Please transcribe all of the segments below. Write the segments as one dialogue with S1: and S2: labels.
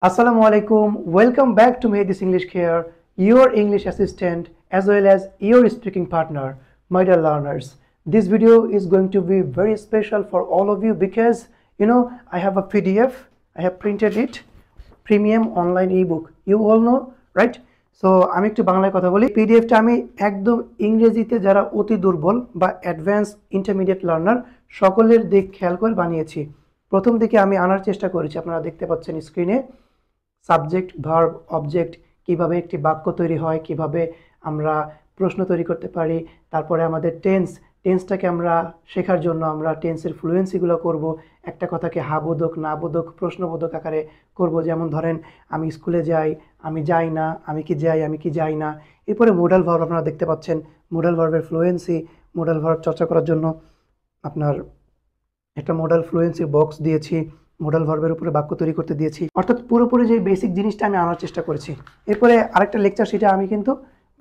S1: Assalamu alaikum. Welcome back to Mehdi's English Care, your English assistant as well as your speaking partner, my dear learners. This video is going to be very special for all of you because I have a PDF. I have printed it, premium online ebook. You all know, right? So আমি একটু বাংলায় কথা বলি। পিডিএফটা আমি একদম ইংরেজিতে যারা অতি দুর্বল বা অ্যাডভান্স ইন্টারমিডিয়েট লার্নার সকলের দিক খেয়াল করে বানিয়েছি। প্রথম দিকে আমি আনার চেষ্টা করেছি, আপনারা দেখতে পাচ্ছেন স্ক্রিনে সাবজেক্ট ভার্ব অবজেক্ট, কিভাবে একটি বাক্য তৈরি হয়, কিভাবে আমরা প্রশ্ন তৈরি করতে পারি, তারপরে আমাদের টেন্সটাকে আমরা শেখার জন্য আমরা টেন্সের ফ্লুয়েন্সিগুলো করব, একটা কথাকে হাবোধক নাবোধক প্রশ্নবোধক আকারে করব। যেমন ধরেন আমি স্কুলে যাই, আমি যাই না, আমি কি যাই, আমি কি যাই না। এরপরে মোডাল ভার্ব আপনারা দেখতে পাচ্ছেন, মোডাল ভার্বের ফ্লুয়েন্সি, মোডাল ভার্ব চর্চা করার জন্য আপনার একটা মোডাল ফ্লুয়েন্সি বক্স দিয়েছি, মোডাল ভার্বের উপরে বাক্য তৈরি করতে দিয়েছি, অর্থাৎ পুরোপুরি যে বেসিক জিনিসটা আমি আনার চেষ্টা করেছি। এরপরে আরেকটা লেকচার সেটা আমি কিন্তু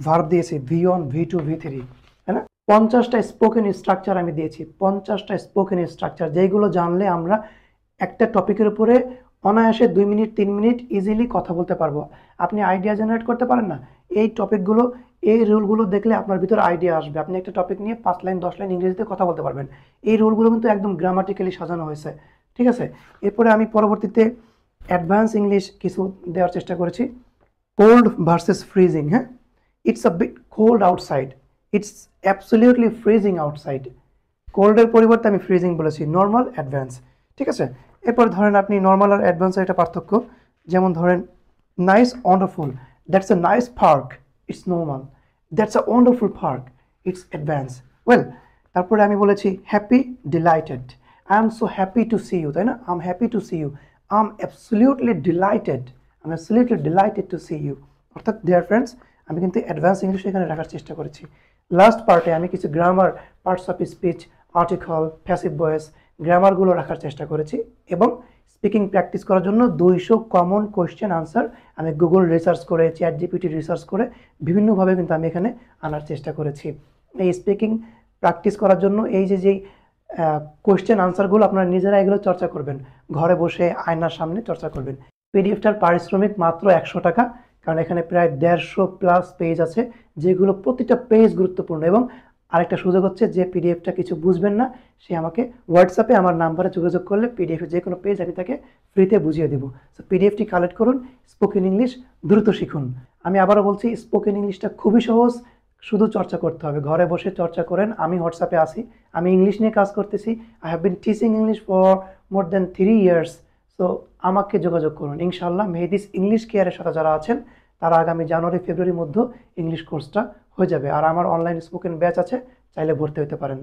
S1: ভার্ব দিয়েছি V1 V2 V3, তাই না? 50টা স্পোকেন স্ট্রাকচার আমি দিয়েছি, 50টা স্পোকেন স্ট্রাকচার যেগুলো জানলে আমরা একটা টপিকের উপরে অনায়াসে 2 মিনিট 3 মিনিট ইজিলি কথা বলতে পারবো। আপনি আইডিয়া জেনারেট করতে পারেন না, এই টপিকগুলো এই রুলগুলো দেখলে আপনার ভিতর আইডিয়া আসবে। আপনি একটা টপিক নিয়ে 5 লাইন 10 লাইন ইংরেজিতে কথা বলতে পারবেন। এই রুলগুলো কিন্তু একদম গ্রামাটিক্যালি সাজানো হয়েছে, ঠিক আছে? এরপরে আমি পরবর্তীতে অ্যাডভান্স ইংলিশ কিছু দেওয়ার চেষ্টা করেছি। কোল্ড ভার্সেস ফ্রিজিং, হ্যাঁ, it's a bit cold outside, it's absolutely freezing outside. কোল্ডের পরিবর্তে আমি ফ্রিজিং বলেছি, নর্মাল অ্যাডভান্স, ঠিক আছে? এরপর ধরেন আপনি নর্মাল আর অ্যাডভান্সের একটা পার্থক্য, যেমন ধরেন nice wonderful, that's a nice park, it's normal. That's a wonderful park, it's advance. Well, তারপরে আমি বলেছি happy delighted, I am so happy to see you, তাই না? I am happy to see you, I am absolutely delighted, I am absolutely delighted to see you. অর্থাৎ dear friends, আমি কিন্তু advance English এখানে রাখার চেষ্টা করেছি। লাস্ট পার্টে আমি কিছু grammar, parts of speech, article, passive voice, গ্রামারগুলো রাখার চেষ্টা করেছি। এবং স্পিকিং প্র্যাকটিস করার জন্য 200 কমন কোয়েশ্চেন আনসার আমি গুগল রিসার্চ করে, চ্যাট জিপিটি রিসার্চ করে বিভিন্নভাবে কিন্তু আমি এখানে আনার চেষ্টা করেছি। এই স্পিকিং প্র্যাকটিস করার জন্য এই যেই কোয়েশ্চেন আনসারগুলো আপনারা নিজেরা এগুলো চর্চা করবেন, ঘরে বসে আয়নার সামনে চর্চা করবেন। পিডিএফটার পারিশ্রমিক মাত্র 100 টাকা, কারণ এখানে প্রায় 150+ পেজ আছে, যেগুলো প্রতিটা পেজ গুরুত্বপূর্ণ। এবং আরেকটা সুযোগ হচ্ছে, যে পিডিএফটা কিছু বুঝবেন না সে আমাকে হোয়াটসঅ্যাপে আমার নাম্বারে যোগাযোগ করলে পিডিএফের যে কোনো পেজ আমি তাকে ফ্রিতে বুঝিয়ে দেবো। সো পিডিএফটি কালেক্ট করুন, স্পোকেন ইংলিশ দ্রুত শিখুন। আমি আবারও বলছি, স্পোকেন ইংলিশটা খুবই সহজ, শুধু চর্চা করতে হবে, ঘরে বসে চর্চা করেন। আমি হোয়াটসঅ্যাপে আসি, আমি ইংলিশ নিয়ে কাজ করতেছি। I have been teaching English for more than 3 years. So আমাকে যোগাযোগ করুন ইনশাআল্লাহ। মেহেদিস ইংলিশ কেয়ারের সাথে যারা আছেন তারা আগামী জানুয়ারি ফেব্রুয়ারির মধ্যে ইংলিশ কোর্সটা হয়ে যাবে। আর আমার অনলাইন স্পোকেন ব্যাচ আছে, চাইলে ভর্তি হতে পারেন।